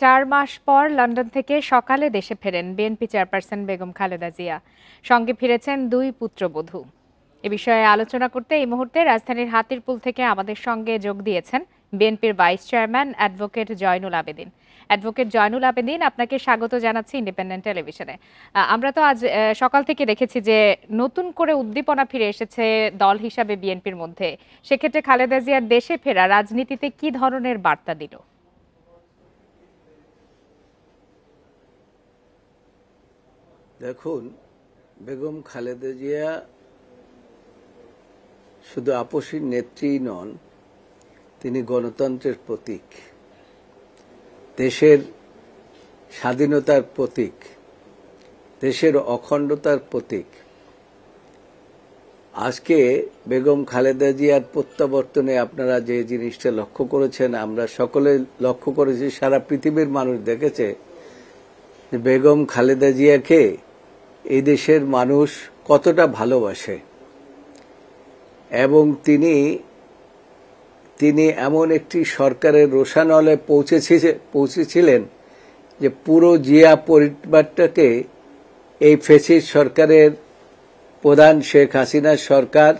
৪ মাস পর লন্ডন থেকে সকালে দেশে ফেরেন বিএনপি চেয়ারপারসন বেগম খালেদা জিয়া। সঙ্গে ফিরেছেন ২ পুত্রবধূ। এ বিষয়ে আলোচনা করতে এই মুহূর্তে রাজধানীর হাতিরপুল থেকে আমাদের সঙ্গে যোগ দিয়েছেন বিএনপির vice chairman advocate Zainul Abedin. Advocate Zainul Abedin, আপনাকে স্বাগত জানাচ্ছি ইন্ডিপেন্ডেন্ট টেলিভিশনে। আমরা তো আজ সকাল থেকে দেখেছি যে নতুন করে উদ্দীপনা ফিরে এসেছে দল হিসাবে বিএনপির মধ্যে। সেক্ষেত্রে খালেদা জিয়ার দেশে ফেরা রাজনীতিতে কি ধরনের বার্তা দিল? দেখুন, বেগম খালেদা জিয়া শুধু আপসীর নেত্রীই নন, তিনি গণতন্ত্রের প্রতীক, দেশের স্বাধীনতার প্রতীক, দেশের অখণ্ডতার প্রতীক। আজকে বেগম খালেদা জিয়ার প্রত্যাবর্তনে আপনারা যে জিনিসটা লক্ষ্য করেছেন, আমরা সকলে লক্ষ্য করেছি, সারা পৃথিবীর মানুষ দেখেছে যে বেগম খালেদা জিয়াকে এই দেশের মানুষ কতটা ভালোবাসে এবং তিনি এমন একটি সরকারের রোষানলে পৌঁছেছিলেন যে পুরো জিয়া পরিবারটাকে, এই ফ্যাসিস্ট সরকারের প্রধান শেখ হাসিনার সরকার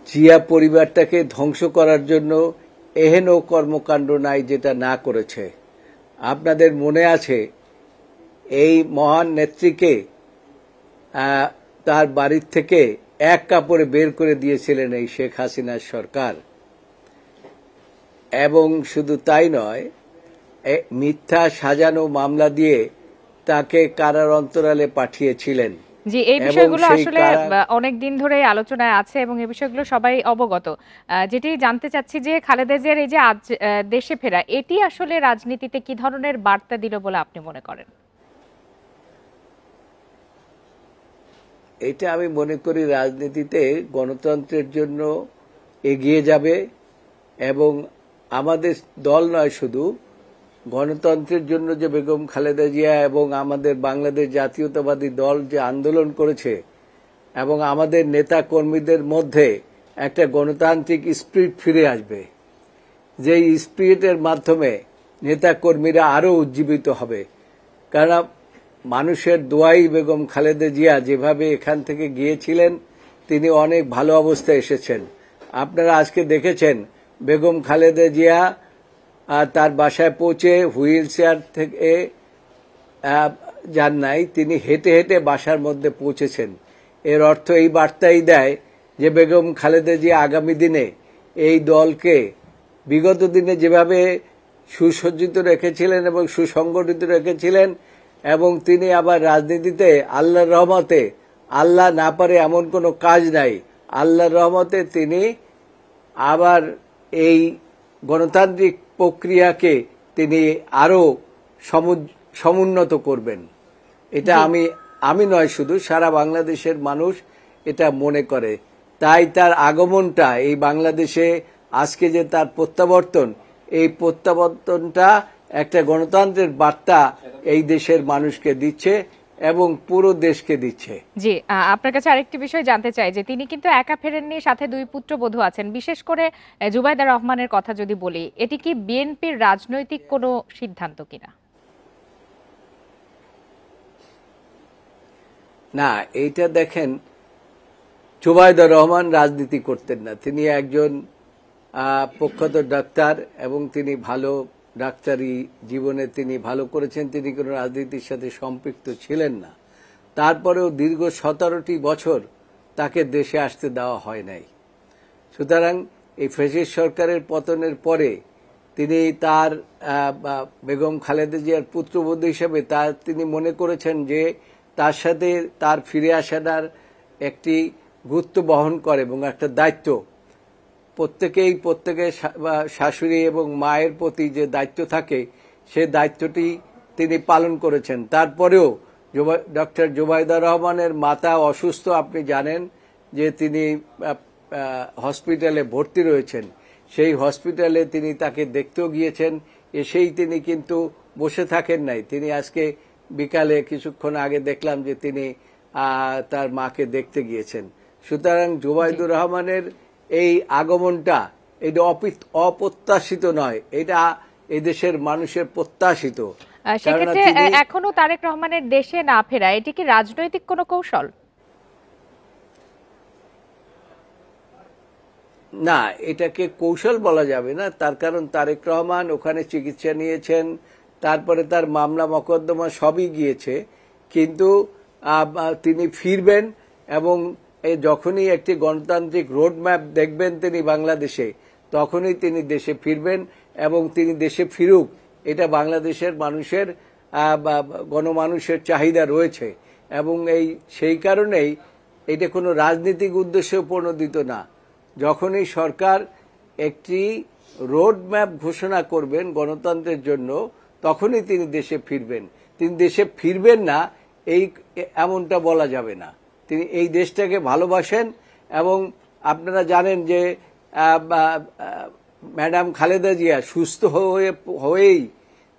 জিয়া পরিবারটাকে ধ্বংস করার জন্য এহেন কর্মকাণ্ড নাই যেটা না করেছে। আপনাদের মনে আছে, এই মহান নেত্রীকে তার বাড়ির থেকে এক কাপড়ে বের করে দিয়েছিলেন এই শেখ হাসিনার সরকার। এবং শুধু তাই নয়, মিথ্যা সাজানো মামলা দিয়ে তাকে কারার অন্তরালে পাঠিয়েছিলেন। জি, এই বিষয়গুলো আসলে অনেক দিন ধরে আলোচনায় আছে এবং এই বিষয়গুলো সবাই অবগত। যেটি জানতে চাচ্ছি যে খালেদা জিয়ার এই যে আজ দেশে ফেরা, এটি আসলে রাজনীতিতে কি ধরনের বার্তা দিল বলে আপনি মনে করেন? এটা আমি মনে করি রাজনীতিতে গণতন্ত্রের জন্য এগিয়ে যাবে এবং আমাদের দল নয়, শুধু গণতন্ত্রের জন্য যে বেগম খালেদা জিয়া এবং আমাদের বাংলাদেশ জাতীয়তাবাদী দল যে আন্দোলন করেছে এবং আমাদের নেতা কর্মীদের মধ্যে একটা গণতান্ত্রিক স্পিরিট ফিরে আসবে, যে স্পিরিটের মাধ্যমে নেতা কর্মীরা আরো উজ্জীবিত হবে। কারণ মানুষের দোয়াই বেগম খালেদা জিয়া যেভাবে এখান থেকে গিয়েছিলেন, তিনি অনেক ভালো অবস্থায় এসেছেন। আপনারা আজকে দেখেছেন বেগম খালেদা জিয়া তার বাসায় পৌঁছে হুইল চেয়ার থেকে যান নাই, তিনি হেঁটে হেঁটে বাসার মধ্যে পৌঁছেছেন। এর অর্থ এই বার্তাই দেয় যে বেগম খালেদা জিয়া আগামী দিনে এই দলকে বিগত দিনে যেভাবে সুসজ্জিত রেখেছিলেন এবং সুসংগঠিত রেখেছিলেন, এবং তিনি আবার রাজনীতিতে আল্লাহর রহমতে, আল্লাহ না পারে এমন কোনো কাজ নাই, আল্লাহর রহমতে তিনি আবার এই গণতান্ত্রিক প্রক্রিয়াকে তিনি আরো সমুন্নত করবেন। এটা আমি নয়, শুধু সারা বাংলাদেশের মানুষ এটা মনে করে। তাই তার আগমনটা এই বাংলাদেশে, আজকে যে তার প্রত্যাবর্তন, এই প্রত্যাবর্তনটা একটা গণতন্ত্রের বার্তা এই দেশের মানুষকে দিচ্ছে এবং পুরো দেশকে দিচ্ছে। জি, আপনার কাছে আরেকটি বিষয় জানতে চাই যে তিনি কিন্তু একা ফেরেননি, সাথে ২ পুত্রবধূ আছেন। বিশেষ করে জুবাইদা রহমানের কথা যদি বলি, এটি কি বিএনপির রাজনৈতিক কোনো সিদ্ধান্ত কিনা? না, এইটা দেখেন, জুবাইদা রহমান রাজনীতি করতেন না। তিনি একজন প্রখ্যাত ডাক্তার এবং তিনি ভালো ডাক্তারি জীবনে তিনি ভালো করেছেন, তিনি কোনো রাজনীতির সাথে সম্পৃক্ত ছিলেন না। তারপরেও দীর্ঘ 17টি বছর তাকে দেশে আসতে দেওয়া হয় নাই। সুতরাং এই ফ্যাসিস্ট সরকারের পতনের পরে তিনি তার বেগম খালেদা জিয়ার পুত্রবধূ হিসেবে তিনি মনে করেছেন যে তার সাথে তার ফিরে আসার একটি গুরুত্ব বহন করে এবং একটা দায়িত্ব, প্রত্যেকের শাশুড়ি এবং মায়ের প্রতি যে দায়িত্ব থাকে, সে দায়িত্বটি তিনি পালন করেছেন। তারপরেও ডক্টর জুবাইদা রহমানের মাতা অসুস্থ, আপনি জানেন যে তিনি হসপিটালে ভর্তি রয়েছেন। সেই হসপিটালে তিনি তাকে দেখতেও গিয়েছেন। এসেই তিনি কিন্তু বসে থাকেন নাই, তিনি আজকে বিকালে কিছুক্ষণ আগে দেখলাম যে তিনি তার মাকে দেখতে গিয়েছেন। সুতরাং জুবাইদুর রহমানের এই আগমনটা এটা অপ্রত্যাশিত নয়, এটা এদেশের মানুষের প্রত্যাশিত। সেক্ষেত্রে এখনো তারেক রহমানের দেশে না ফেরা, এটি কি রাজনৈতিক কোনো কৌশল? না, এটাকে কৌশল বলা যাবে না। তার কারণ তারেক রহমান ওখানে চিকিৎসা নিয়েছেন, তারপরে তার মামলা মকদ্দমা সবই গিয়েছে, কিন্তু তিনি ফিরবেন এবং যখনই একটি গণতান্ত্রিক রোডম্যাপ দেখবেন তিনি বাংলাদেশে, তখনই তিনি দেশে ফিরবেন এবং তিনি দেশে ফিরুক, এটা বাংলাদেশের মানুষের গণমানুষের চাহিদা রয়েছে এবং সেই কারণেই এটা কোনো রাজনৈতিক উদ্দেশ্যে প্রণোদিত না। যখনই সরকার একটি রোডম্যাপ ঘোষণা করবেন গণতন্ত্রের জন্য, তখনই তিনি দেশে ফিরবেন। তিনি দেশে ফিরবেন না এমনটা বলা যাবে না। তিনি এই দেশটাকে ভালোবাসেন এবং আপনারা জানেন যে ম্যাডাম খালেদা জিয়া সুস্থ হয়েই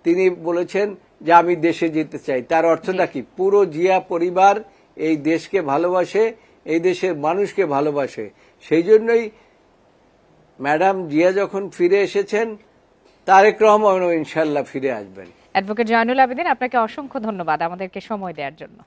তিনি বলেছেন যে আমি দেশে যেতে চাই। তার অর্থটা কি? পুরো জিয়া পরিবার এই দেশকে ভালোবাসে, এই দেশের মানুষকে ভালোবাসে। সেই জন্যই ম্যাডাম জিয়া যখন ফিরে এসেছেন, তারেক রহমানও ইনশাল্লাহ ফিরে আসবেন। অ্যাডভোকেট জয়নুল আবেদিন, আপনাকে অসংখ্য ধন্যবাদ আমাদেরকে সময় দেওয়ার জন্য।